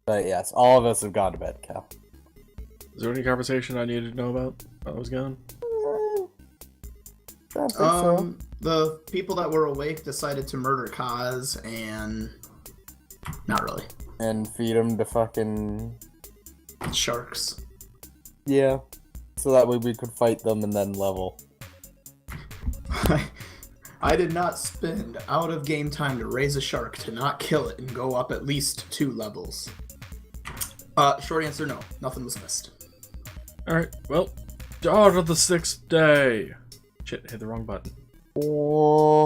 But yes, all of us have gone to bed, Cal. Is there any conversation I needed to know about while I was gone? I think so. The people that were awake decided to murder Kaz, and not really. And feed him to fucking... Sharks. Yeah. So that way we could fight them and then level. I did not spend out of game time to raise a shark to not kill it and go up at least 2 levels. Short answer, no. Nothing was missed. Alright, well, dawn of the 6th day. Shit, hit the wrong button. Oh.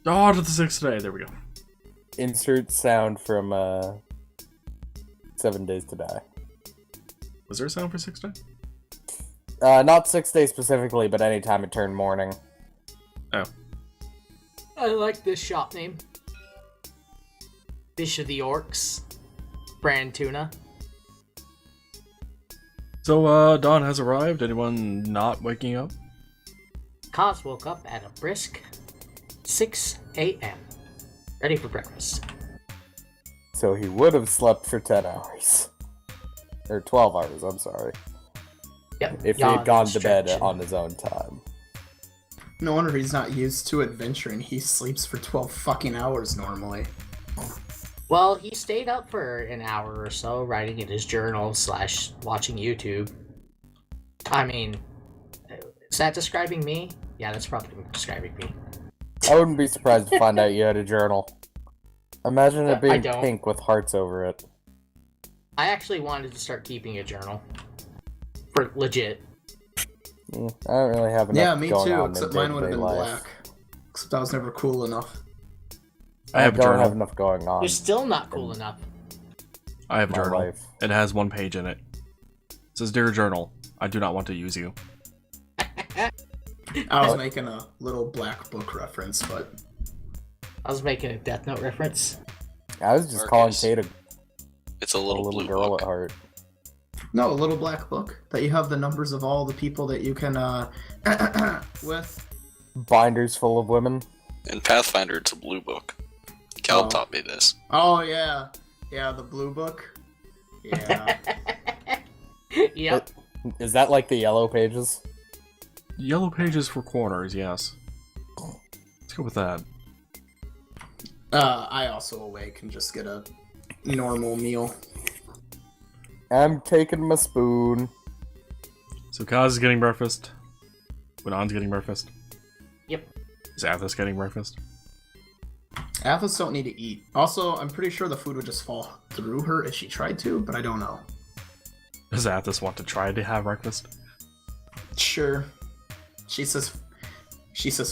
Dawn of the 6th day, there we go. Insert sound from 7 Days to Die. Was there a sound for 6th day? Not 6 days specifically, but anytime it turned morning. Oh. I like this shop name. Fish of the Orcs. Brand tuna. So, dawn has arrived. Anyone not waking up? Kaz woke up at a brisk 6 a.m. Ready for breakfast. So he would have slept for 10 hours. Or 12 hours, I'm sorry. Yep. If he had gone to bed stretching. on his own time. No wonder he's not used to adventuring. He sleeps for 12 fucking hours normally. Well, he stayed up for an hour or so, writing in his journal / watching YouTube. I mean, is that describing me? Yeah, that's probably describing me. I wouldn't be surprised to find out you had a journal. Imagine it I being don't. pink with hearts over it. I actually wanted to start keeping a journal. For legit. I don't really have enough Yeah, me going too, on except in mine would have day-to-day been life. black. Except I was never cool enough. I have a don't journal. have enough going on. You're still not cool enough. I have a my journal. life. It has 1 page in it. It says, Dear Journal, I do not want to use you. I was making a little black book reference, but I was making a Death Note reference. I was just Marcus. calling Kate It's a a little, little blue girl book. at heart. no, a little black book that you have the numbers of all the people that you can with. Binders full of women. In Pathfinder, it's a blue book. Cal Oh. taught me this. Oh yeah, yeah, the blue book. Yeah, Yep. Is that like the yellow pages? Yellow pages for corners, yes. Let's go with that. I also awake and just get a normal meal. I'm taking my spoon. So Kaz is getting breakfast. Winon's getting breakfast. Yep. Is Athos getting breakfast? Athos don't need to eat. Also, I'm pretty sure the food would just fall through her if she tried to, but I don't know. Does Athos want to try to have breakfast? Sure. She says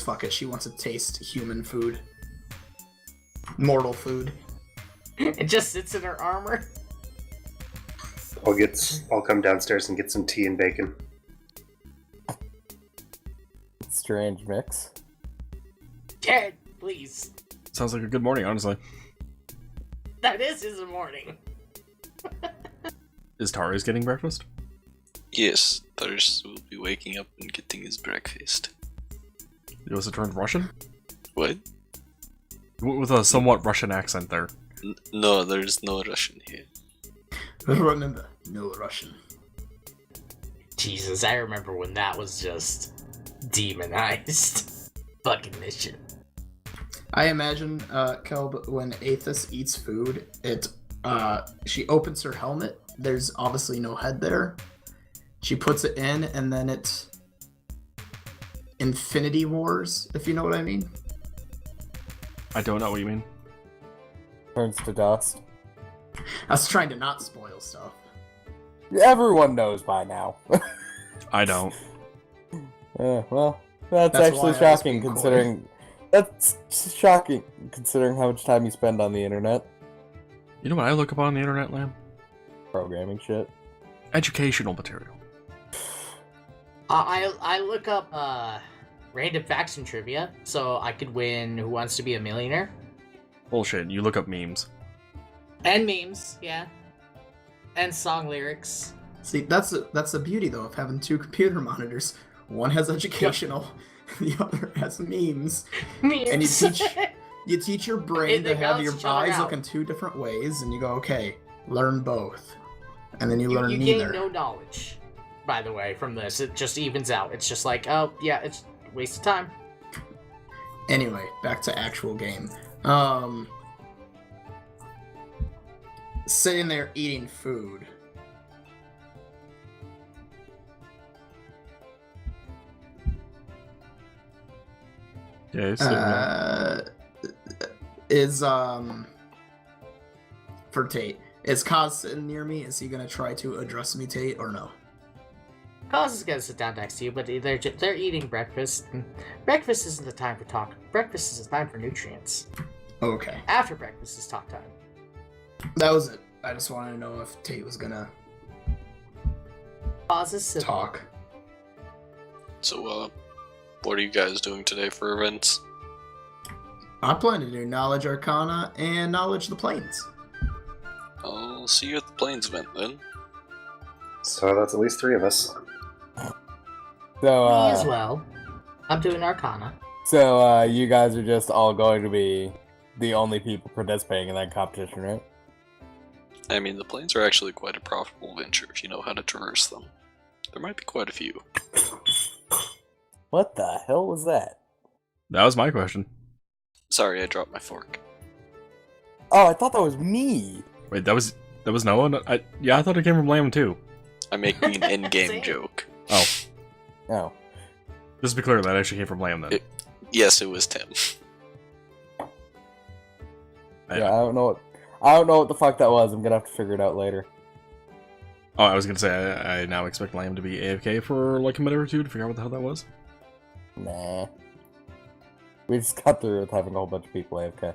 fuck it. She wants to taste human food. Mortal food. It just sits in her armor. I'll come downstairs and get some tea and bacon. Strange mix. Jared, please. Sounds like a good morning, honestly. That is his morning. Is Tari's getting breakfast? Yes, Thurs will be waking up and getting his breakfast. He also turned Russian? What? With a somewhat Russian accent there. No, there's no Russian here. Remember, no Russian. Jesus, I remember when that was just demonized. Fucking mission. I imagine, Kelb, when Athos eats food, she opens her helmet. There's obviously no head there. She puts it in, and then it's Infinity Wars, if you know what I mean. I don't know what you mean. Turns to dust. I was trying to not spoil stuff. Everyone knows by now. I don't. Well, that's That's actually why I was shocking being coy. considering... That's shocking considering how much time you spend on the internet. You know what I look up on the internet, Lamb? Programming shit. Educational material. I look up random facts and trivia so I could win Who Wants to Be a Millionaire. Bullshit, you look up memes. And memes, yeah. And song lyrics. See, that's the beauty, though, of having 2 computer monitors. One has educational, the other has memes. Memes. And You teach your brain They to have balance your each other eyes out. look in two different ways, and you go, okay, learn both. And then you learn You neither. gain no knowledge, by the way, from this. It just evens out. It's just like, oh, yeah, it's a waste of time. Anyway, back to actual game. Sitting there eating food. Yeah, he's sitting there. Is for Tate. Is Kaz sitting near me? Is he gonna try to address me, Tate, or no? Cause is gonna sit down next to you, but they're eating breakfast. And breakfast isn't the time for talk. Breakfast is the time for nutrients. Okay. After breakfast is talk time. That was it. I just wanted to know if Tate was gonna Cause is civil. talk. So, what are you guys doing today for events? I plan to do Knowledge Arcana and Knowledge the Plains. I'll see you at the Plains event then. So that's at least 3 of us. So, Me as well. I'm doing Arcana. So, you guys are just all going to be the only people participating in that competition, right? I mean, the Plains are actually quite a profitable venture if you know how to traverse them. There might be quite a few. What the hell was that? That was my question. Sorry, I dropped my fork. Oh, I thought that was me. Wait, that was no one. I thought it came from Lamb too. I'm making an in-game Same. joke. Oh, Oh. just to be clear, that actually came from Lamb then. Yes, it was Tim. Yeah, I don't know what the fuck that was. I'm gonna have to figure it out later. Oh, I was gonna say I now expect Lamb to be AFK for like a minute or two to figure out what the hell that was. Nah. We just got through with having a whole bunch of people AFK.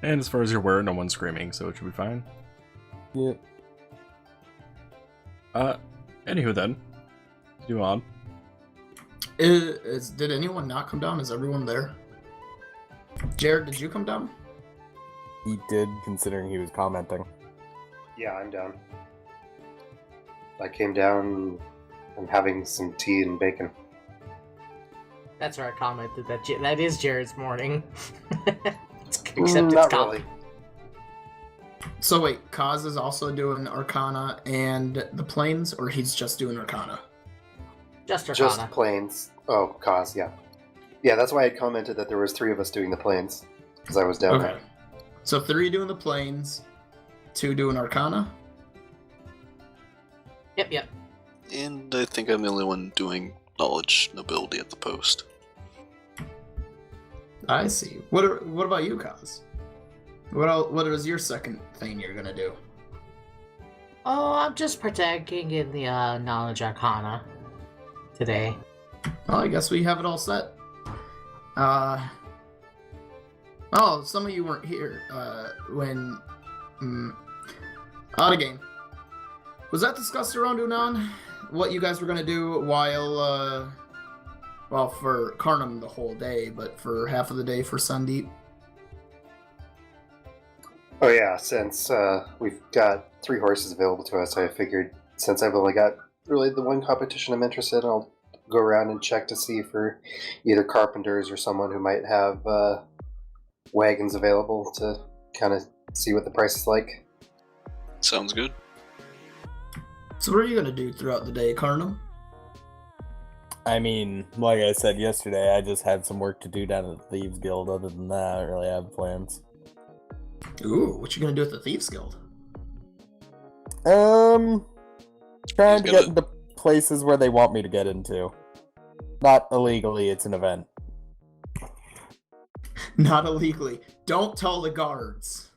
And as far as you're aware, no one's screaming, so it should be fine. Yeah. Anywho then, do on. Did anyone not come down? Is everyone there? Jared, did you come down? He did, considering he was commenting. Yeah, I'm down. I came down. I'm having some tea and bacon. That's where I commented that is Jared's morning. Except it's Not coffee. really. So wait, Kaz is also doing Arcana and the Plains, or he's just doing Arcana? Just Arcana. Just planes. Oh, cause, yeah. Yeah, that's why I commented that there was 3 of us doing the planes. Because I was down Okay. there. So 3 doing the Plains, 2 doing Arcana. Yep. And I think I'm the only one doing knowledge nobility at the post. I see. What about you, Kaz? What is your second thing you're gonna do? Oh, I'm just partaking in the knowledge arcana today. Well, I guess we have it all set. Oh, some of you weren't here when out of game. Was that discussed around Unan? What you guys were gonna do while well, for Karnam the whole day, but for half of the day for Sandeep? Oh yeah, since we've got 3 horses available to us, I figured since I've only got really the one competition I'm interested in, I'll go around and check to see for either carpenters or someone who might have wagons available to kind of see what the price is like. Sounds good. So what are you gonna do throughout the day, Karnam? I mean, like I said yesterday, I just had some work to do down at the Thieves Guild. Other than that, I don't really have plans. Ooh, what you gonna do at the Thieves Guild? Trying He's to gonna- get into places where they want me to get into. Not illegally, it's an event. Not illegally. Don't tell the guards.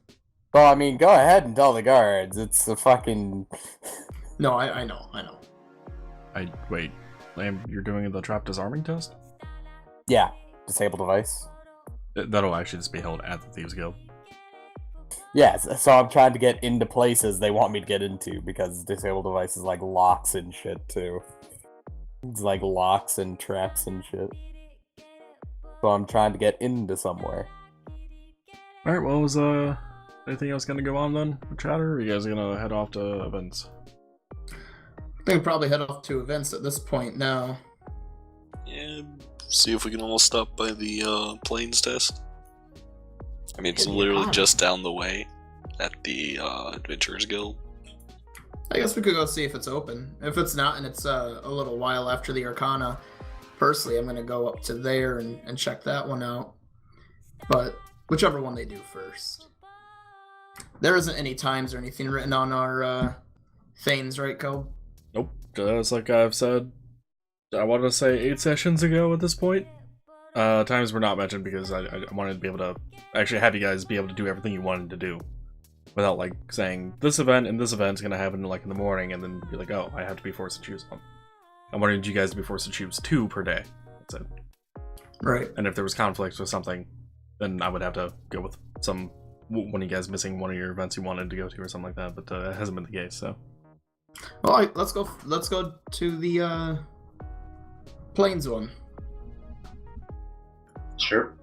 Well, I mean, go ahead and tell the guards. It's a fucking... No, I know. Wait, Lamb, you're doing the trap disarming test? Yeah, disable device. That'll actually just be held at the Thieves Guild. Yes, so I'm trying to get into places they want me to get into, because disable device is like locks and shit, too. It's like locks and traps and shit. So I'm trying to get into somewhere. Alright, well, was anything else gonna go on then with chatter, or are you guys gonna head off to events? I think we'll probably head off to events at this point now. Yeah, see if we can all stop by the planes test. I mean, it's Could be literally Arcana. just down the way at the Adventurers Guild. I guess we could go see if it's open. If it's not, and it's a little while after the Arcana, personally, I'm gonna go up to there and check that one out. But whichever one they do first. There isn't any times or anything written on our Thanes, right, Cole? Nope. Just like I've said, I wanted to say 8 sessions ago at this point. Times were not mentioned because I wanted to be able to actually have you guys be able to do everything you wanted to do. Without, like, saying, this event and this event's gonna happen, like, in the morning, and then be like, oh, I have to be forced to choose one. I wanted you guys to be forced to choose 2 per day. That's it. Right. And if there was conflicts with something, then I would have to go with one of you guys missing one of your events you wanted to go to or something like that, but it hasn't been the case, so. Well, let's go to the Plains one. Sure.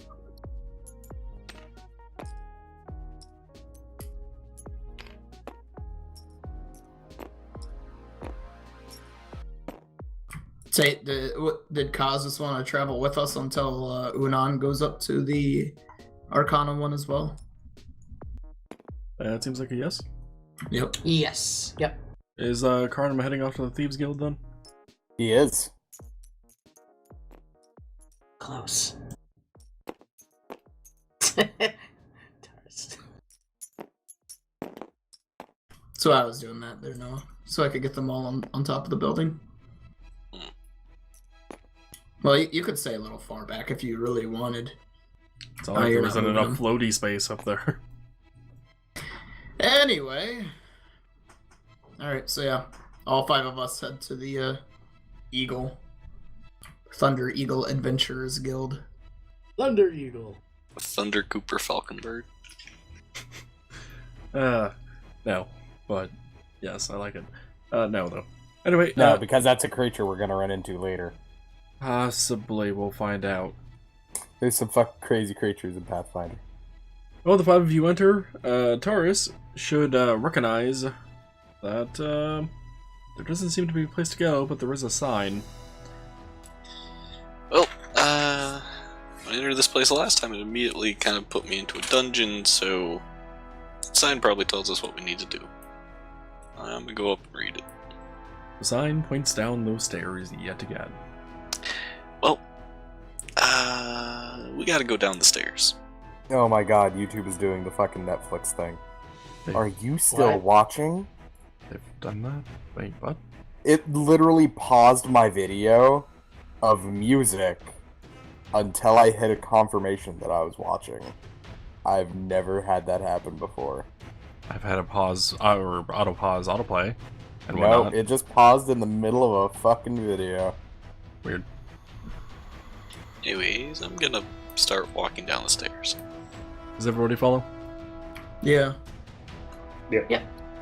Did Kaz just want to travel with us until Unan goes up to the Arcana one as well? It seems like a yes. Yep. Yes. Yep. Is Karnam heading off to the Thieves Guild then? He is. Close. So I was doing that there, Noah, so I could get them all on top of the building. Well, you could stay a little far back if you really wanted. It's not like you're there isn't not enough moving floaty space up there. Anyway. Alright, so yeah. All 5 of us head to the Thunder Eagle Adventurers Guild. Thunder Eagle. Thunder Cooper Falconbird. No. But, yes, I like it. No, though. Anyway, No, because that's a creature we're gonna run into later. possibly we'll find out. There's some fucking crazy creatures in Pathfinder. Well, the 5 of you enter. Taurus should recognize that there doesn't seem to be a place to go, but there is a sign. Well, when I entered this place last time, it immediately kind of put me into a dungeon, so the sign probably tells us what we need to do. I'm gonna go up and read it. The sign points down those stairs yet again. Well, we gotta go down the stairs. Oh my god, YouTube is doing the fucking Netflix thing. They- Are you still What? watching? They've done that? Wait, what? It literally paused my video of music until I hit a confirmation that I was watching. I've never had that happen before. I've had a pause, or autoplay, and No, whatnot. it just paused in the middle of a fucking video. Weird. Anyways, I'm gonna start walking down the stairs. Does everybody follow? Yeah.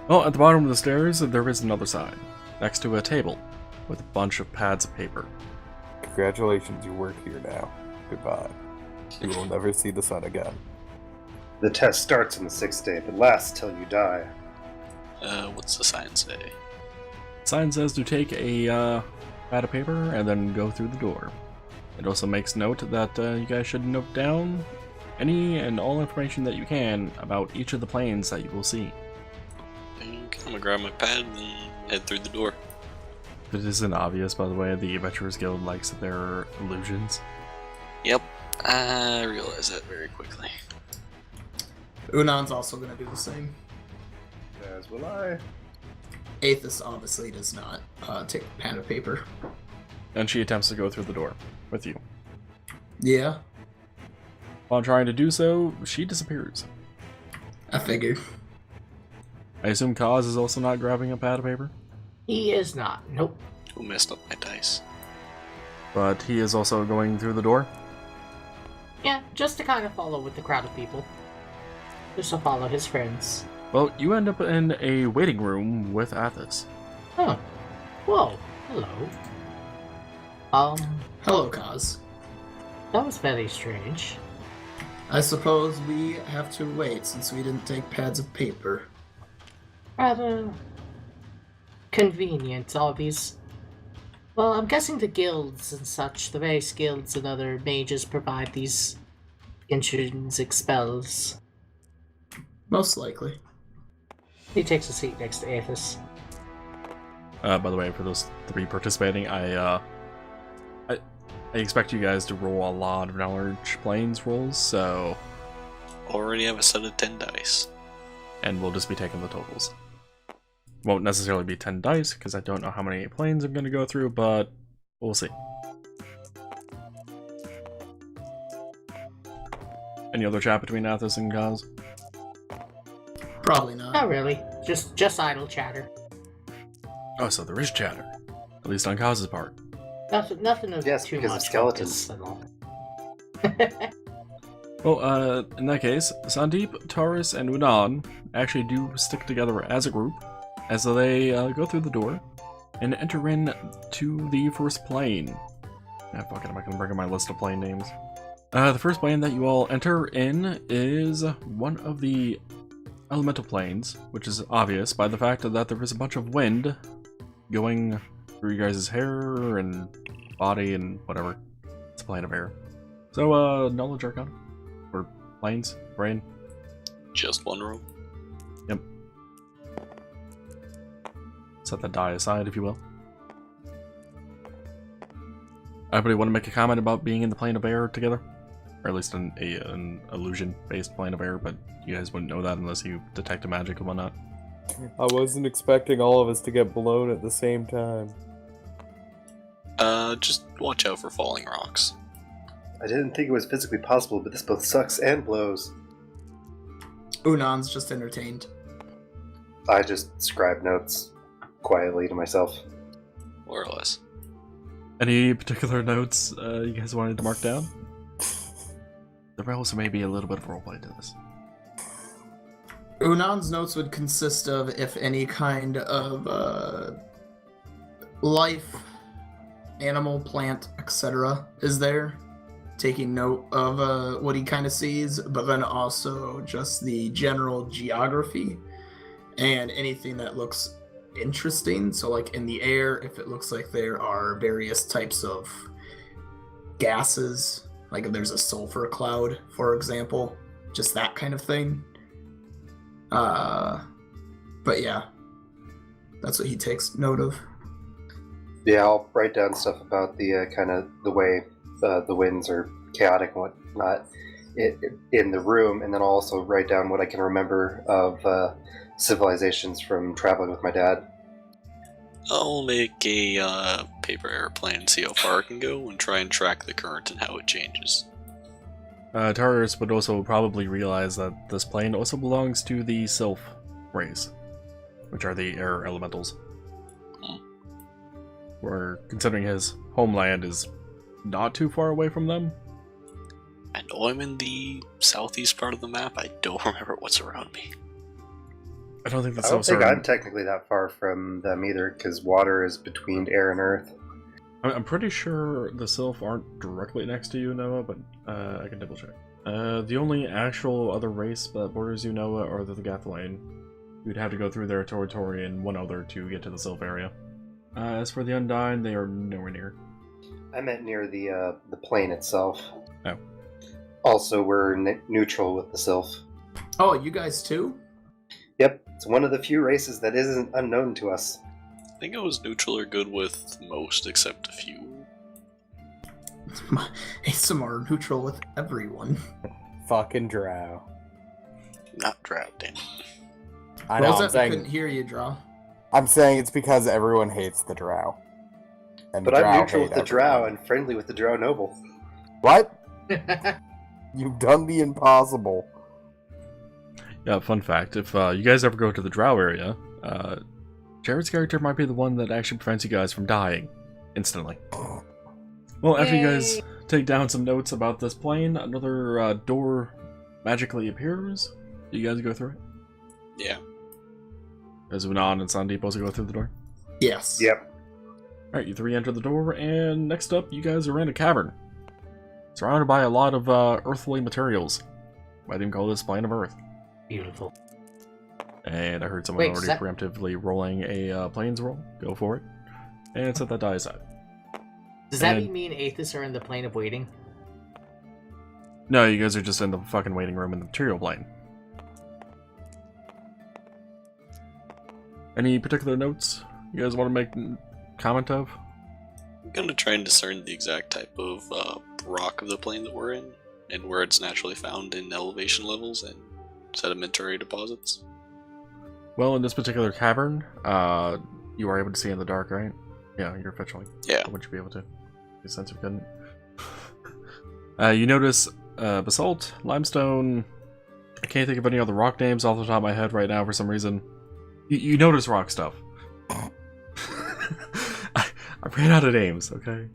Well, at the bottom of the stairs, there is another sign, next to a table, with a bunch of pads of paper. Congratulations, you work here now. Goodbye. You will never see the sun again. The test starts on the 6th day, but lasts till you die. What's the sign say? Sign says to take a pad of paper and then go through the door. It also makes note that you guys should note down any and all information that you can about each of the planes that you will see. I'm gonna grab my pad and head through the door. It isn't obvious, by the way, the Adventurers Guild likes their illusions. Yep, I realized that very quickly. Unan's also going to do the same. As will I. Aethys obviously does not take a pad of paper. And she attempts to go through the door with you. Yeah, While trying to do so, she disappears. I figured. I assume Kaz is also not grabbing a pad of paper, He is not. Nope. Who messed up my dice? but he is also going through the door. Yeah, just to kind of follow with the crowd of people. Just to follow his friends. Well, you end up in a waiting room with Athos. Huh. Whoa. Hello. Hello, Kaz. That was very strange. I suppose we have to wait since we didn't take pads of paper. Rather convenient, all these. Well, I'm guessing the guilds and such, the various guilds and other mages provide these intrinsic spells. Most likely. He takes a seat next to Aethys. By the way, for those 3 participating, I expect you guys to roll a lot of knowledge planes rolls, so... Already have a set of 10 dice. And we'll just be taking the totals. Won't necessarily be 10 dice, because I don't know how many planes I'm going to go through, but we'll see. Any other chat between Athos and Gaz? Probably not. Not really. Just idle chatter. Oh, so there is chatter. At least on Gaz's part. Nothing of Yes, too because of much skeletons. focus at all. Well, in that case, Sandeep, Taurus, and Unan actually do stick together as a group as they go through the door and enter in to the first plane. Ah, fuck it, I'm not gonna bring up my list of plane names. The first plane that you all enter in is one of the elemental planes, which is obvious by the fact that there is a bunch of wind going through you guys' hair and body and whatever. It's a plane of air. So, knowledge arcana? Or planes? Brain? Just one room. Yep. Set that die aside, if you will. Anybody want to make a comment about being in the plane of air together? Or at least an illusion-based plane of air, but you guys wouldn't know that unless you detect a magic and whatnot. I wasn't expecting all of us to get blown at the same time. Just watch out for falling rocks. I didn't think it was physically possible, but this both sucks and blows. Unan's just entertained. I just scribe notes quietly to myself. More or less. Any particular notes you guys wanted to mark down? There also may be a little bit of roleplay to this. Unan's notes would consist of if any kind of life, animal, plant, etc. is there. Taking note of what he kind of sees, but then also just the general geography and anything that looks interesting. So like in the air, if it looks like there are various types of gases, like if there's a sulfur cloud, for example, just that kind of thing. But yeah, that's what he takes note of. Yeah, I'll write down stuff about the kind of the way the winds are chaotic and whatnot in the room, and then I'll also write down what I can remember of civilizations from traveling with my dad. I'll make a paper airplane and see how far it can go and try and track the current and how it changes. Taurus would also probably realize that this plane also belongs to the Sylph race, which are the air elementals. Where, considering his homeland is not too far away from them. I know I'm in the southeast part of the map. I don't remember what's around me. I don't think the I don't Sylphs think are... I'm technically that far from them either, because water is between air and earth. I'm pretty sure the Sylph aren't directly next to you, Noah, but I can double check. The only actual other race that borders you, Noah, are the Gathlane. You'd have to go through their territory and one other to get to the Sylph area. As for the Undyne, they are nowhere near. I meant near the plane itself. Oh. Also, we're neutral with the Sylph. Oh, you guys too? Yep, it's one of the few races that isn't unknown to us. I think I was neutral or good with most except a few. ASMR neutral with everyone. Fucking drow. Not drought, damn it. I know, I couldn't hear you, Draw. I'm saying it's because everyone hates the drow. And But the drow I'm neutral hate with the drow everyone. and friendly with the drow noble. What? You've done the impossible. Yeah, fun fact, if you guys ever go to the Drow area, Jared's character might be the one that actually prevents you guys from dying instantly. Well, after you guys take down some notes about this plane, another door magically appears. Do you guys go through it? Yeah. Does Unan and Sandeep also go through the door? Yes. Yep. Alright, you three enter the door, and next up, you guys are in a cavern. Surrounded by a lot of earthly materials. Why do you call this plane of Earth? Beautiful. And I heard someone Wait, already preemptively rolling a planes roll. Go for it. And set that die aside. Does that And- mean me and Aethys are in the plane of waiting? No, you guys are just in the fucking waiting room in the material plane. Any particular notes you guys want to make comment of? I'm gonna try and discern the exact type of rock of the plane that we're in, and where it's naturally found in elevation levels and sedimentary deposits. Well, in this particular cavern, you are able to see in the dark, right? Yeah, you're officially. Yeah. Would you be able to? Since you couldn't. You notice basalt, limestone. I can't think of any other rock names off the top of my head right now for some reason. You notice rock stuff. I ran out of names, okay?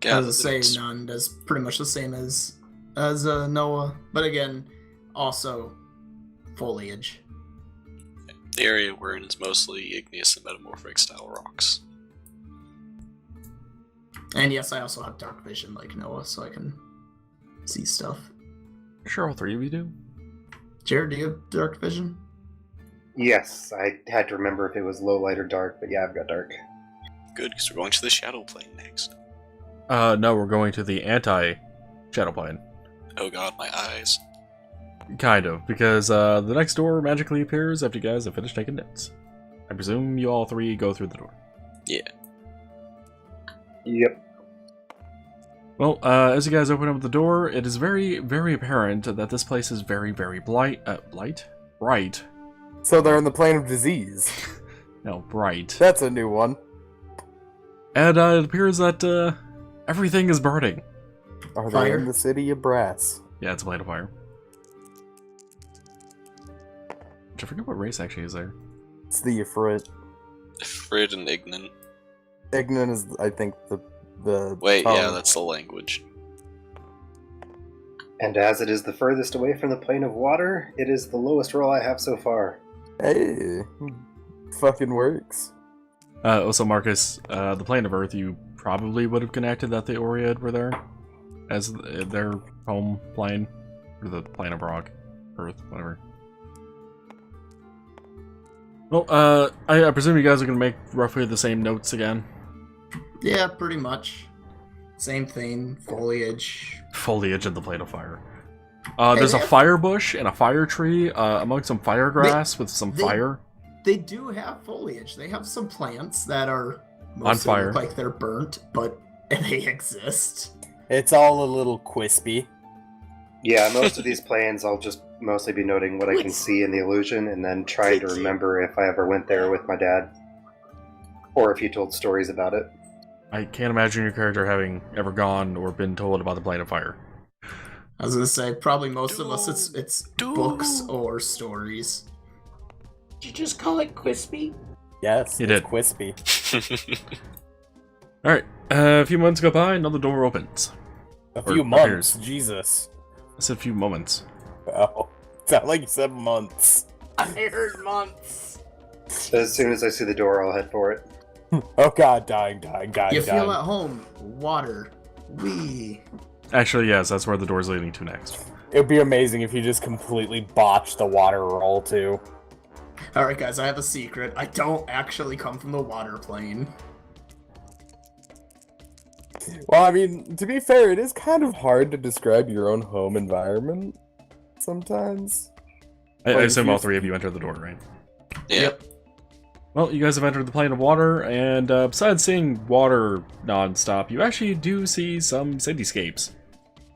As I say, none. That's pretty much the same as Noah, but again, also foliage. The area we're in is mostly igneous and metamorphic style rocks. And yes, I also have dark vision like Noah, so I can see stuff. Sure, all three of you do. Jared, do you have dark vision? Yes, I had to remember if it was low light or dark, but yeah, I've got dark. Good, because we're going to the shadow plane next. No, we're going to the anti-shadow plane. Oh god, my eyes. Kind of, because the next door magically appears after you guys have finished taking notes. I presume you all three go through the door. Yeah. Yep. Well, as you guys open up the door, it is very, very apparent that this place is very, very bright. So they're in the plane of disease. No, bright. That's a new one. And it appears that everything is burning. Are they Fire? in the city of brass? Yeah, it's a plane of fire. I forget what race actually is there. It's the Ifrit. Frid and Ignan. Ignan is, I think, the Wait, tongue. yeah, that's the language. And as it is the furthest away from the plane of water, it is the lowest roll I have so far. Hey, fucking works. Also, Marcus, the plane of Earth, you probably would have connected that the Oread were there as their home plane, or the plane of rock, Earth, whatever. Well, I presume you guys are going to make roughly the same notes again. Yeah, pretty much. Same thing, foliage. Foliage in the plane of fire. There's a fire bush and a fire tree among some fire grass with some fire. They do have foliage. They have some plants that are On fire. look like they're burnt, but they exist. It's all a little quispy. Yeah, most of these planes I'll just mostly be noting what I can see in the illusion and then trying to remember if I ever went there with my dad. Or if he told stories about it. I can't imagine your character having ever gone or been told about the plane of fire. I was gonna say, probably most of us, it's books or stories. Did you just call it crispy? Yes, You it's did. quispy. Alright, a few months go by, another door opens. A Or few months, appears. Jesus. I said a few moments. Oh, sound like you said months. I heard months. As soon as I see the door, I'll head for it. Oh god, dying. You feel at home. Water. Wee. Actually, yes, that's where the door's leading to next. It would be amazing if you just completely botched the water roll too. Alright guys, I have a secret. I don't actually come from the water plane. Well, I mean, to be fair, it is kind of hard to describe your own home environment sometimes. I Wait, assume all excuse- three of you entered the door, right? Yeah. Yep. Well, you guys have entered the plane of water, and besides seeing water non-stop, you actually do see some cityscapes.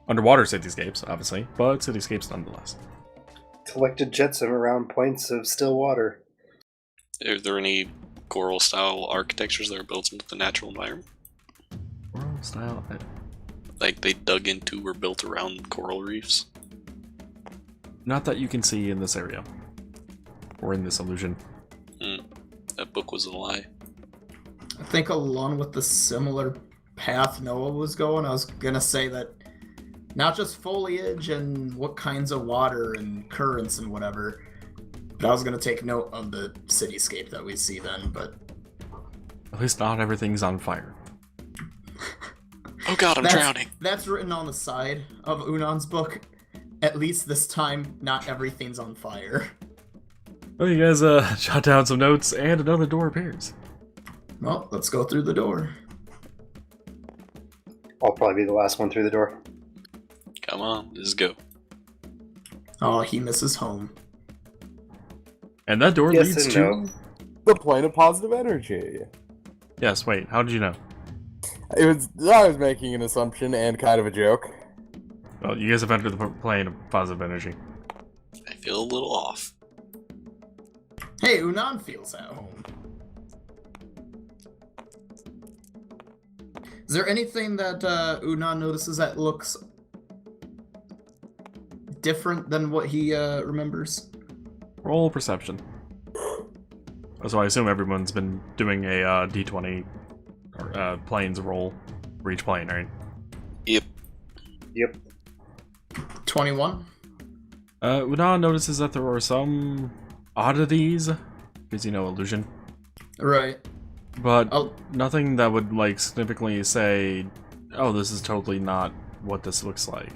Underwater cityscapes, obviously, but cityscapes nonetheless. Collected jetsam around points of still water. Are there any coral-style architectures that are built into the natural environment? World style. Like they dug into or built around coral reefs? Not that you can see in this area. Or in this illusion. That book was a lie. I think along with the similar path Noah was going, I was gonna say that not just foliage and what kinds of water and currents and whatever, but I was gonna take note of the cityscape that we see then, but At least not everything's on fire. Oh god, I'm drowning. That's written on the side of Unan's book. At least this time, not everything's on fire. Well, you guys jot down some notes, and another door appears. Well, let's go through the door. I'll probably be the last one through the door. Come on, let's go. Oh, he misses home. And that door Yes leads and to... no. The plane of positive energy. Yes, wait, how did you know? I was making an assumption and kind of a joke. Well, you guys have entered the plane of positive energy. I feel a little off. Hey, Unan feels at home. Is there anything that Unan notices that looks different than what he remembers? Roll perception. So I assume everyone's been doing a d20 or planes roll for each plane, right? Yep. Yep. 21. Una notices that there are some oddities, because you know illusion, Right. but Oh, nothing that would like significantly say, "Oh, this is totally not what this looks like."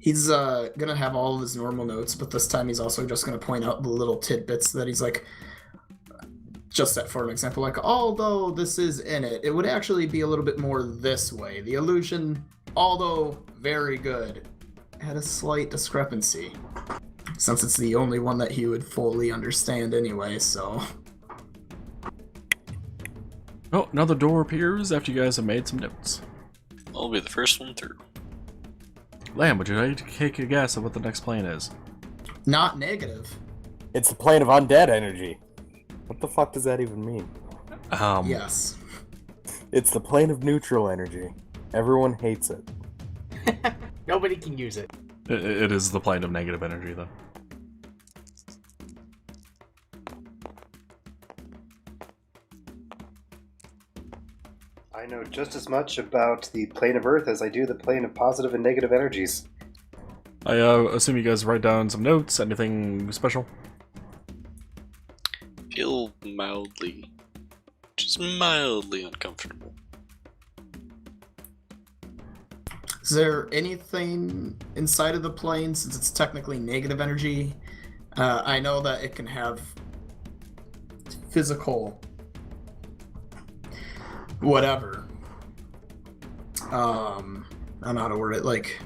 he's gonna have all of his normal notes, but this time he's also just gonna point out the little tidbits that he's like, just set for an example, like, although this is in it, it would actually be a little bit more this way. The illusion, although very good, had a slight discrepancy. Since it's the only one that he would fully understand anyway, so... Oh, another door appears after you guys have made some notes. I'll be the first one through. Lamb, would you like to take a guess at what the next plane is? Not negative. It's the plane of undead energy. What the fuck does that even mean? Yes. It's the plane of neutral energy. Everyone hates it. Nobody can use it. It is the plane of negative energy, though. I know just as much about the plane of Earth as I do the plane of positive and negative energies. I assume you guys write down some notes. Anything special? Feel mildly, just mildly uncomfortable. Is there anything inside of the plane, since it's technically negative energy? I know that it can have physical whatever. I don't know how to word it, like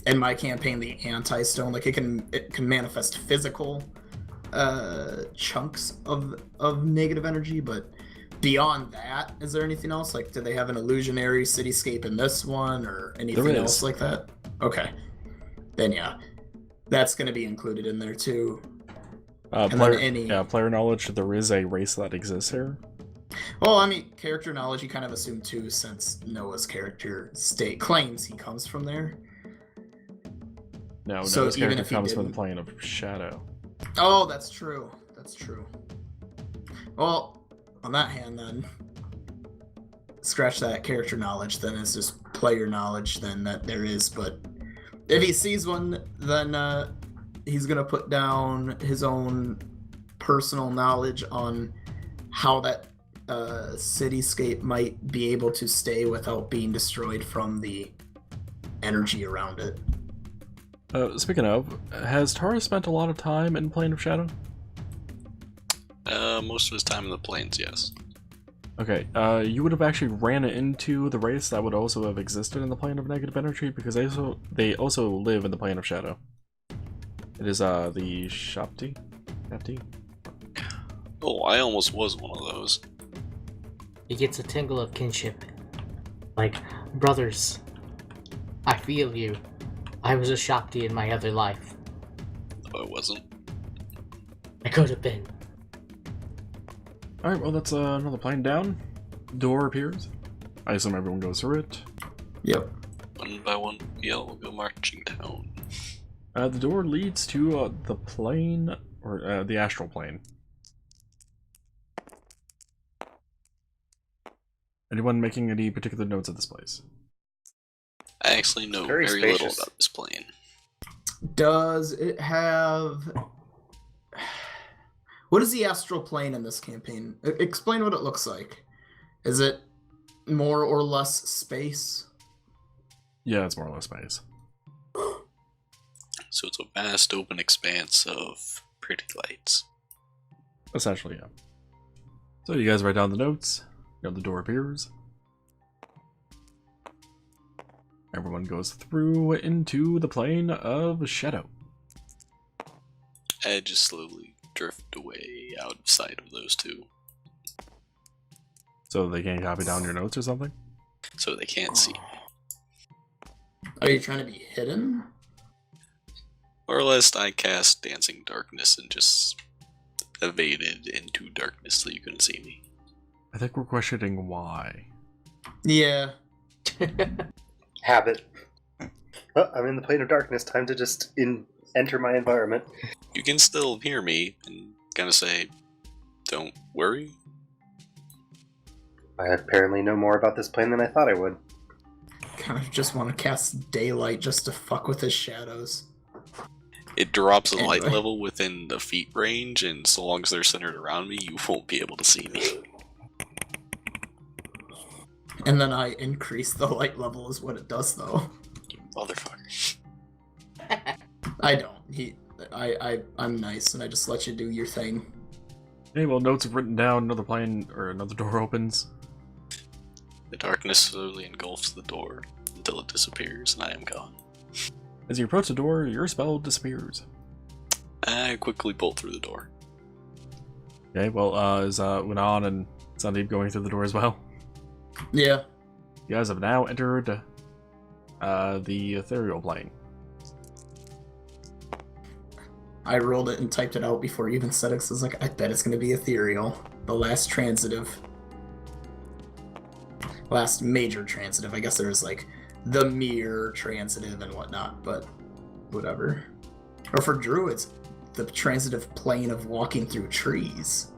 in my campaign, the anti-stone, like it can manifest physical chunks of negative energy, but beyond that, is there anything else? Like, do they have an illusionary cityscape in this one, or anything else like that? Okay, then yeah, that's going to be included in there too. Player knowledge. There is a race that exists here. Well, I mean, character knowledge you kind of assume too, since Noah's character state claims he comes from there. No, So Noah's even character if he comes from the didn't- plane of shadow. Oh, that's true. That's true. Well, on that hand, then, scratch that character knowledge, then it's just player knowledge, then that there is, but if he sees one, then he's going to put down his own personal knowledge on how that cityscape might be able to stay without being destroyed from the energy around it. Speaking of, has Tara spent a lot of time in Plane of Shadow? Most of his time in the plains, yes. Okay, you would have actually ran into the race that would also have existed in the Plane of Negative Energy, because they also live in the Plane of Shadow. It is the Shapti? Oh, I almost was one of those. He gets a tingle of kinship. Like, brothers, I feel you. I was a Shakti in my other life. No, I wasn't. I could have been. Alright, well that's another plane down. Door appears. I assume everyone goes through it. Yep. One by one, we all go marching down. The door leads to the plane, or the astral plane. Anyone making any particular notes at this place? I actually know Very very little spacious. about this plane. Does it have... What is the astral plane in this campaign? Explain what it looks like. Is it more or less space? Yeah, it's more or less space. So it's a vast open expanse of pretty lights. Essentially, yeah. So you guys write down the notes. The door appears. Everyone goes through into the plane of shadow. I just slowly drift away out of sight of those two, So they can't copy down your notes or something? so they can't see me. Are you trying to be hidden? Or lest I cast Dancing Darkness and just evaded into darkness so you couldn't see me. I think we're questioning why. Yeah. Habit. Well, I'm in the plane of darkness. Time to just enter my environment. You can still hear me and kind of say, "Don't worry." I apparently know more about this plane than I thought I would. Kind of just want to cast daylight just to fuck with his shadows. It drops a light Anyway. level within the feet range, and so long as they're centered around me, you won't be able to see me. And then I increase the light level is what it does though. You motherfucker. I don't. I'm nice and I just let you do your thing. Okay, well, notes have written down, another plane, or another door opens. The darkness slowly engulfs the door until it disappears, and I am gone. As you approach the door, your spell disappears. I quickly bolt through the door. Okay, well, is Unan and Sandeep going through the door as well? Yeah. You guys have now entered the ethereal plane. I rolled it and typed it out before you even said it, because I was like, I bet it's going to be ethereal. The last transitive. Last major transitive. I guess there was like the mere transitive and whatnot, but whatever. Or for druids, the transitive plane of walking through trees.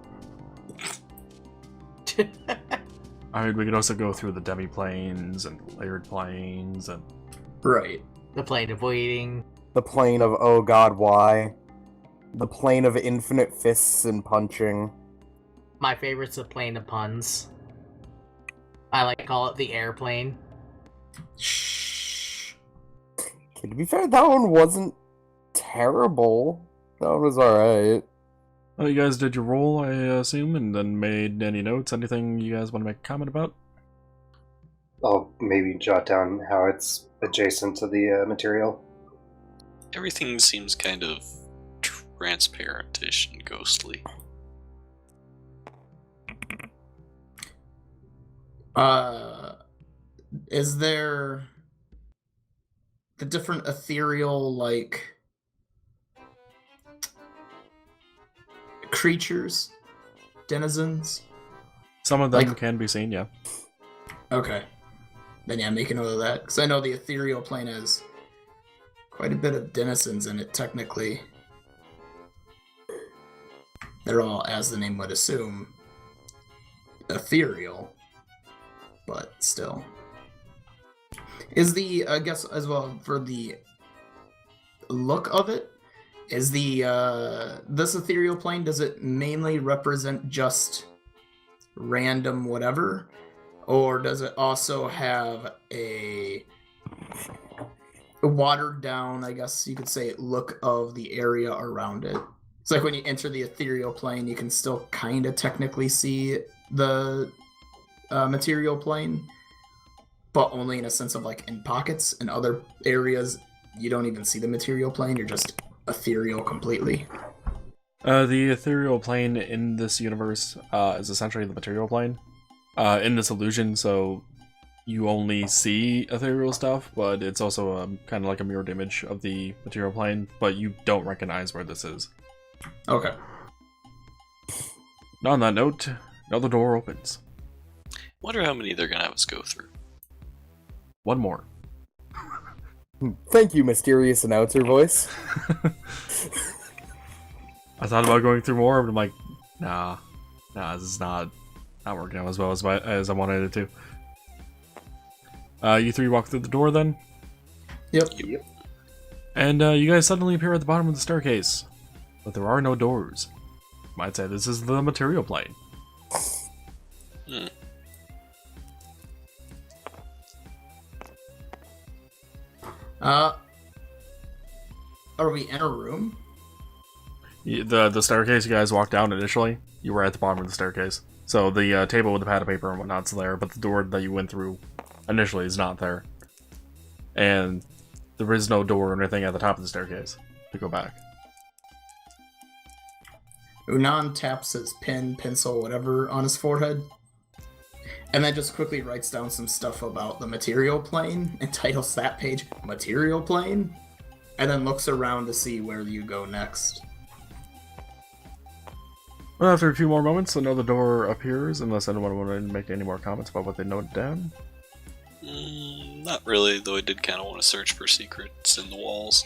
I mean, we could also go through the demi-planes and layered planes and... Right. The plane of waiting. The plane of oh god, why? The plane of infinite fists and punching. My favorite's the plane of puns. I like to call it the airplane. Shh. Okay, to be fair, that one wasn't terrible. That one was alright. Well, you guys did your roll, I assume, and then made any notes? Anything you guys want to make a comment about? I'll maybe jot down how it's adjacent to the material. Everything seems kind of transparent-ish and ghostly. Is there the different ethereal, like, creatures, denizens? Some of them Like- can be seen, yeah. Okay. Then yeah, make a note of that, because I know the ethereal plane has quite a bit of denizens in it, technically. They're all, as the name would assume, ethereal, but still. Is the, I guess, as well, for the look of it, is the, this ethereal plane, does it mainly represent just random whatever? Or does it also have a watered down, I guess you could say, look of the area around it? It's like when you enter the ethereal plane, you can still kind of technically see the material plane, but only in a sense of like in pockets. In other areas, you don't even see the material plane, you're just ethereal completely. The ethereal plane in this universe is essentially the material plane. In this illusion, so you only see ethereal stuff, but it's also kind of like a mirrored image of the material plane, but you don't recognize where this is. Okay. On that note, another door opens. Wonder how many they're gonna have us go through. One more. Thank you, mysterious announcer voice. I thought about going through more, but I'm like, nah, this is not working out as well as I wanted it to. You three walk through the door then, Yep. and you guys suddenly appear at the bottom of the staircase, but there are no doors. Might say this is the material plane. Hmm. Are we in a room? The staircase you guys walked down initially, you were at the bottom of the staircase. So the table with the pad of paper and whatnot's there, but the door that you went through initially is not there. and there is no door or anything at the top of the staircase to go back. Unan taps his pen, pencil, whatever on his forehead, and then just quickly writes down some stuff about the material plane and titles that page Material Plane, and then looks around to see where you go next. Well, after a few more moments, another door appears, unless anyone wanted to make any more comments about what they noted down. Not really, though I did kind of want to search for secrets in the walls.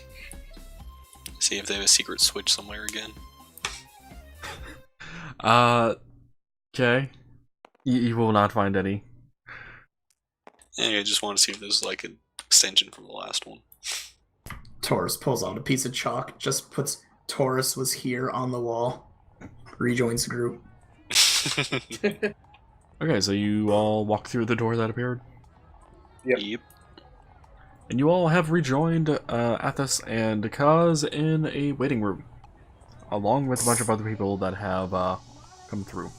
See if they have a secret switch somewhere again. Okay. You will not find any. Yeah, I just want to see if there's like an extension from the last one. Taurus pulls out a piece of chalk, just puts Taurus was here on the wall, rejoins the group. Okay, so you all walk through the door that appeared, Yep. and you all have rejoined Athos and Kaz in a waiting room, along with a bunch of other people that have come through.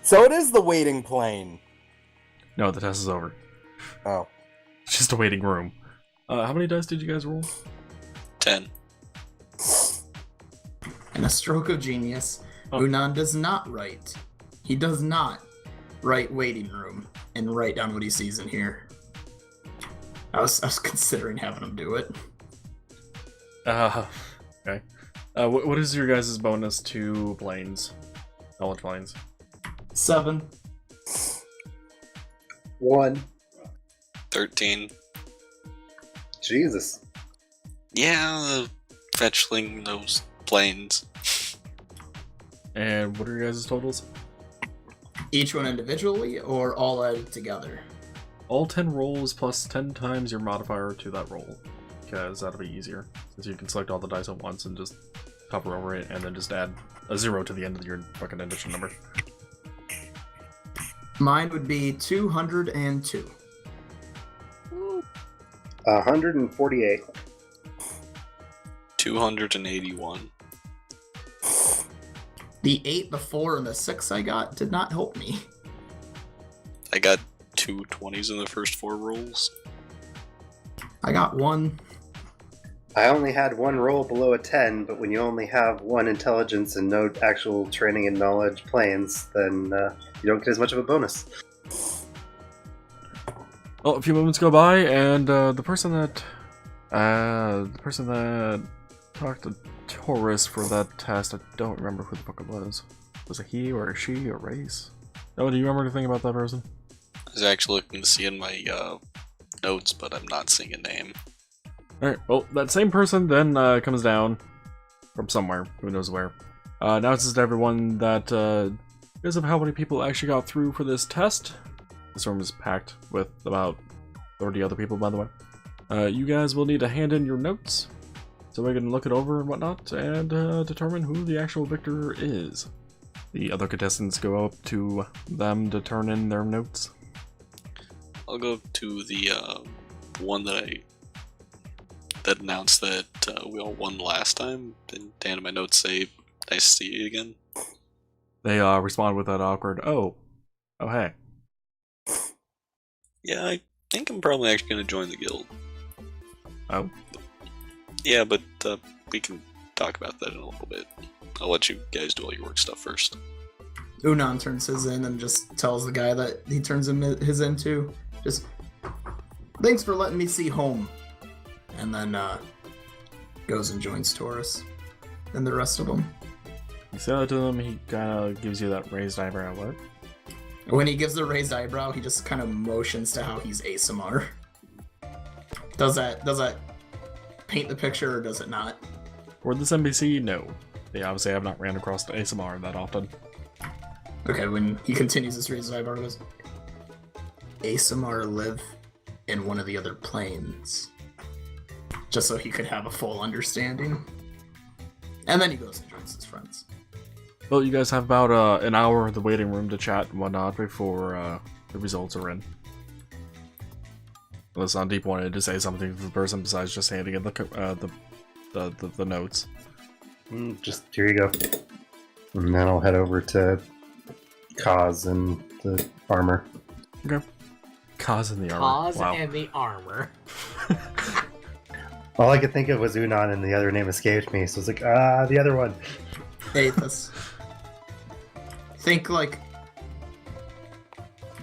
So it is the waiting plane. No, the test is over. Oh. It's just a waiting room. How many dice did you guys roll? 10. In a stroke of genius, Unan does not write. He does not write waiting room and write down what he sees in here. I was considering having him do it. Okay. What is your guys' bonus to planes? Knowledge planes. 7. 1. 13. Jesus. Yeah, fetchling those planes. And what are your guys' totals? Each one individually or all added together? All 10 rolls plus 10 times your modifier to that roll. Because that'll be easier. Since you can select all the dice at once and just hover over it and then just add a 0 to the end of your fucking addition number. Mine would be 202. 148. 281. The 8, the 4, and the 6 I got did not help me. I got 2 20s in the first 4 rolls. I got 1. I only had 1 roll below a 10, but when you only have 1 intelligence and no actual training and knowledge planes, then you don't get as much of a bonus. Well, a few moments go by, and the person that talked to Taurus for that test, I don't remember who the fuck it was. Was it he or a she or race? Oh, do you remember anything about that person? I was actually looking to see in my notes, but I'm not seeing a name. Alright, well, that same person then comes down from somewhere, who knows where. Announces to everyone that because of how many people actually got through for this test, this room is packed with about 30 other people, by the way. You guys will need to hand in your notes so we can look it over and whatnot and determine who the actual victor is. The other contestants go up to them to turn in their notes. I'll go to the one that announced that we all won last time, and to hand my notes say, nice to see you again. They respond with that awkward, oh hey. Yeah, I think I'm probably actually going to join the guild. Oh? Yeah, but we can talk about that in a little bit. I'll let you guys do all your work stuff first. Unan turns his in and just tells the guy that he turns his in to, just, thanks for letting me see home. And then goes and joins Taurus and the rest of them. You say that to him, he kind of gives you that raised eyebrow, what? When he gives the raised eyebrow, he just kind of motions to how he's ASMR. Does that paint the picture, or does it not? For this NPC, no. They obviously have not ran across the ASMR that often. Okay, when he continues this raised eyebrow, he goes, ASMR live in one of the other planes. Just so he could have a full understanding. And then he goes and joins his friends. Well, you guys have about an hour in the waiting room to chat and whatnot before the results are in. Unless Sandeep wanted to say something to the person besides just handing in the notes. Just here you go. And then I'll head over to Kaz and the armor. Okay. Cause in the armor. Cause Wow. and the armor. All I could think of was Unan, and the other name escaped me. So it's like, the other one. Aethys. Think like.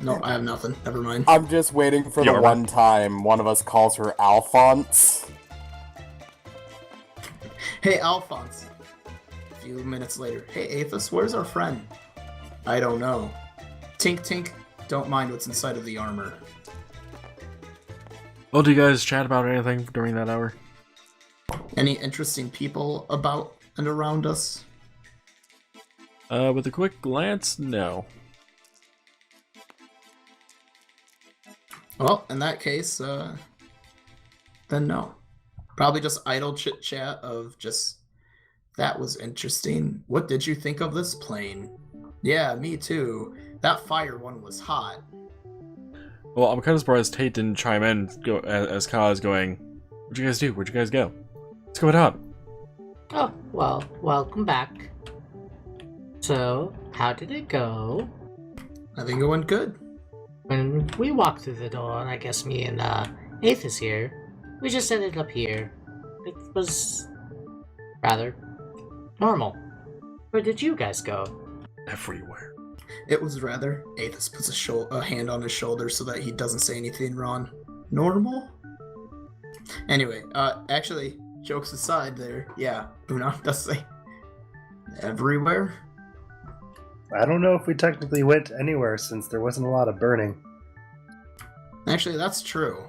No, I have nothing. Never mind. I'm just waiting for The the armor. one time one of us calls her Alphonse. Hey, Alphonse. A few minutes later. Hey, Aethys, where's our friend? I don't know. Tink, tink. Don't mind what's inside of the armor. Well, do you guys chat about anything during that hour? Any interesting people about and around us? With a quick glance, no. Well, in that case, then no. Probably just idle chit chat of just, that was interesting. What did you think of this plane? Yeah, me too. That fire one was hot. Well, I'm kind of surprised Tate didn't chime in as Kyle is going, what'd you guys do? Where'd you guys go? What's going on? Oh, well, welcome back. So, how did it go? I think it went good. When we walked through the door, and I guess me and Aethys here, we just ended up here. It was rather normal. Where did you guys go? Everywhere. It was rather. Aethys puts a hand on his shoulder so that he doesn't say anything wrong. Normal? Anyway, actually, jokes aside there, yeah, Una does say everywhere. I don't know if we technically went anywhere since there wasn't a lot of burning. Actually, that's true.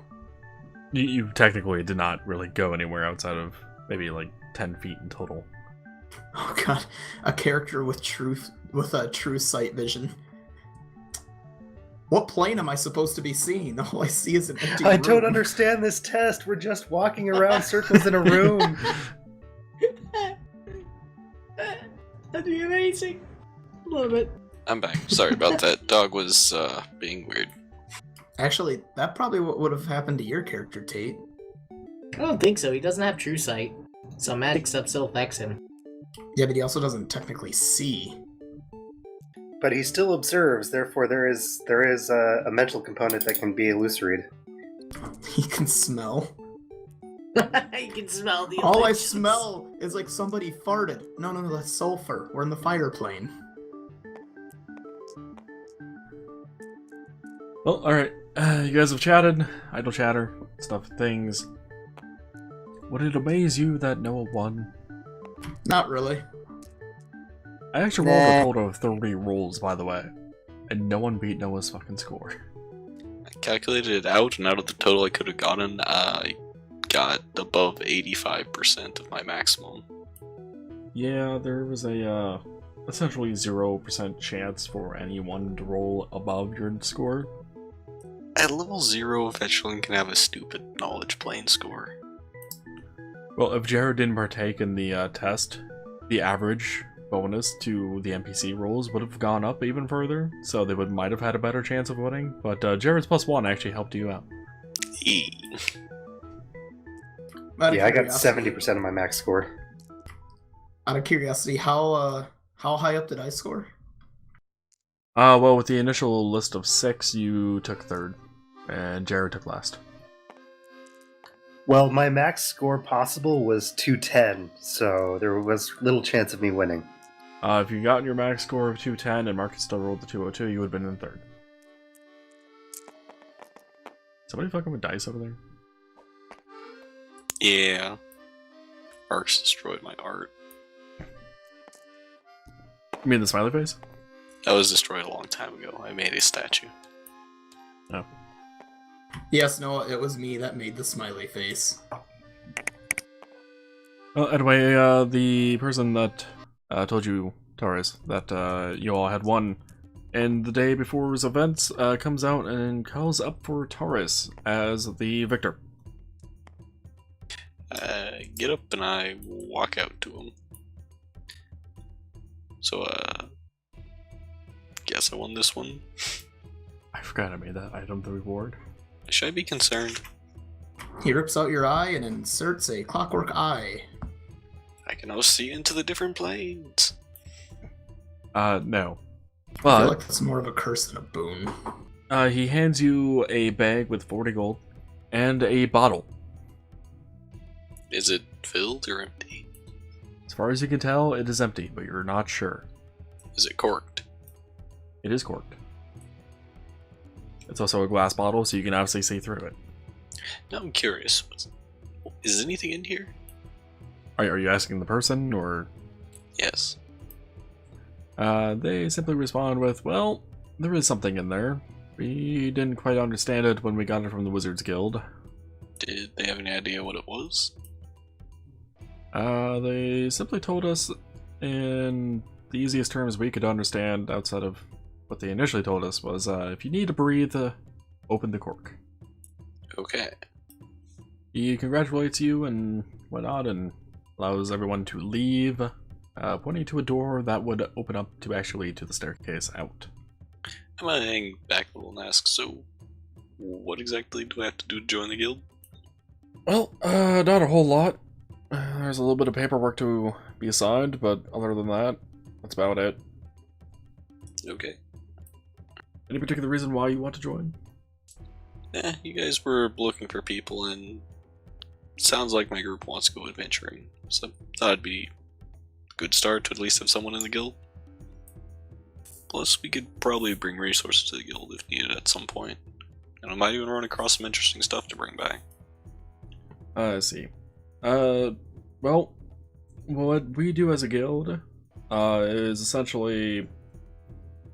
You technically did not really go anywhere outside of maybe like 10 feet in total. Oh god, a character with a true sight vision. What plane am I supposed to be seeing? All I see is an empty room. I don't understand this test. We're just walking around circles in a room. That'd be amazing. Love it. I'm back. Sorry about that. Dog was being weird. Actually, that probably what would have happened to your character, Tate. I don't think so. He doesn't have true sight. So magic stuff still affects him. Yeah, but he also doesn't technically see. But he still observes, therefore there is a mental component that can be illusory. He can smell. You can smell the All I elections. smell is like somebody farted. No, that's sulfur. We're in the fire plane. Well, alright. You guys have chatted. Idle chatter. Stuff, things. Would it amaze you that Noah won? Not really. I actually rolled a total of 30 rolls, by the way. And no one beat Noah's fucking score. I calculated it out, and out of the total I could have gotten, I got above 85% of my maximum. Yeah, there was a, essentially 0% chance for anyone to roll above your score. At level 0, Veteran can have a stupid knowledge plane score. Well, if Jared didn't partake in the test, the average bonus to the NPC rolls would have gone up even further, so they might have had a better chance of winning, but Jared's +1 actually helped you out. Yeah, I got 70% of my max score. Out of curiosity, how high up did I score? Well, with the initial list of 6, you took 3rd, and Jared took last. Well, my max score possible was 210, so there was little chance of me winning. If you got your max score of 210 and Marcus still rolled the 202, you would have been in 3rd. Somebody fucking with dice over there? Yeah. Arcs destroyed my art. You mean the smiley face? That was destroyed a long time ago. I made a statue. Oh. Yes, no, it was me that made the smiley face. Well, anyway, the person that told you, Torres, that you all had won, and the day before his events comes out and calls up for Torres as the victor. I get up and I walk out to him. So, guess I won this one. I forgot I made that item the reward. Should I be concerned? He rips out your eye and inserts a clockwork eye. I can now see into the different planes. No. I feel But like that's more of a curse than a boon. He hands you a bag with 40 gold and a bottle. Is it filled or empty? As far as you can tell, it is empty, but you're not sure. Is it corked? It is corked. It's also a glass bottle, so you can obviously see through it. Now I'm curious. Is anything in here? Are you asking the person, or...? Yes. They simply respond with, well, there is something in there. We didn't quite understand it when we got it from the Wizards Guild. Did they have any idea what it was? They simply told us in the easiest terms we could understand outside of what they initially told us was, if you need to breathe, open the cork. Okay. He congratulates you and whatnot and allows everyone to leave, pointing to a door that would open up to actually to the staircase out. I'm gonna hang back a little and ask, so what exactly do I have to do to join the guild? Well, not a whole lot. There's a little bit of paperwork to be assigned, but other than that, that's about it. Okay. Any particular reason why you want to join? You guys were looking for people, and sounds like my group wants to go adventuring, so thought it'd be a good start to at least have someone in the guild. Plus, we could probably bring resources to the guild if needed at some point, and I might even run across some interesting stuff to bring back. I see. Well, what we do as a guild, is essentially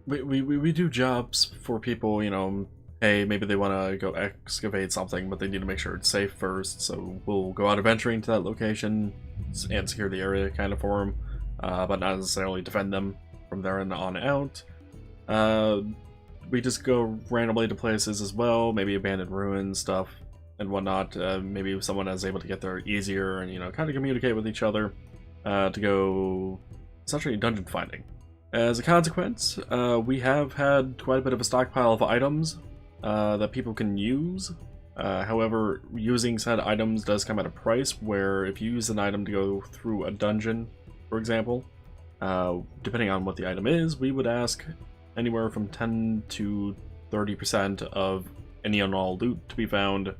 we do jobs for people, you know, hey, maybe they want to go excavate something, but they need to make sure it's safe first, so we'll go out adventuring to that location and secure the area kind of for them, but not necessarily defend them from there on out. We just go randomly to places as well, maybe abandoned ruins, stuff, and whatnot. Maybe someone is able to get there easier and, you know, kind of communicate with each other to go essentially dungeon finding. As a consequence, we have had quite a bit of a stockpile of items that people can use. However, using said items does come at a price, where if you use an item to go through a dungeon, for example, depending on what the item is, we would ask anywhere from 10 to 30% of any and all loot to be found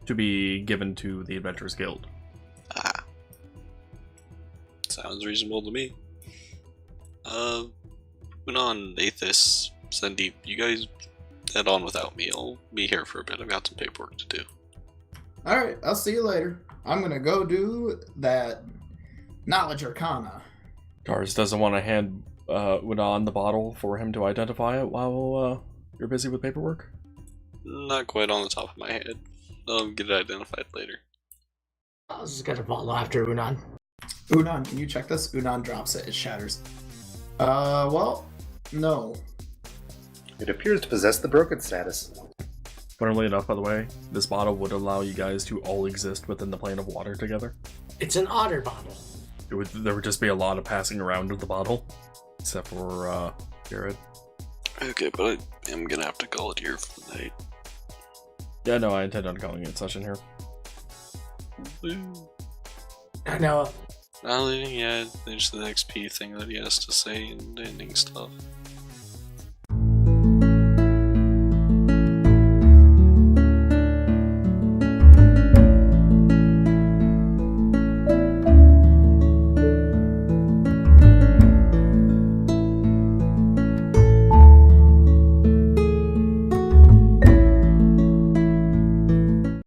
to be given to the Adventurers Guild. Ah. Sounds reasonable to me. Moving on, Athos, Sandeep, you guys head on without me. I'll be here for a bit. I've got some paperwork to do. Alright, I'll see you later. I'm gonna go do that Knowledge Arcana. Tars doesn't want to hand Udan the bottle for him to identify it while you're busy with paperwork? Not quite on the top of my head. I'll get it identified later. I was just gonna follow after Unan. Udan, can you check this? Udan drops it, it shatters. Well, no. It appears to possess the broken status. Funnily enough, by the way, this bottle would allow you guys to all exist within the plane of water together. It's an otter bottle. There would just be a lot of passing around of the bottle, except for Jared. Okay, but I am gonna have to call it here for the night. Yeah, no, I intend on calling it session here. Woo. I know. Yeah, there's the XP thing that he has to say and ending stuff.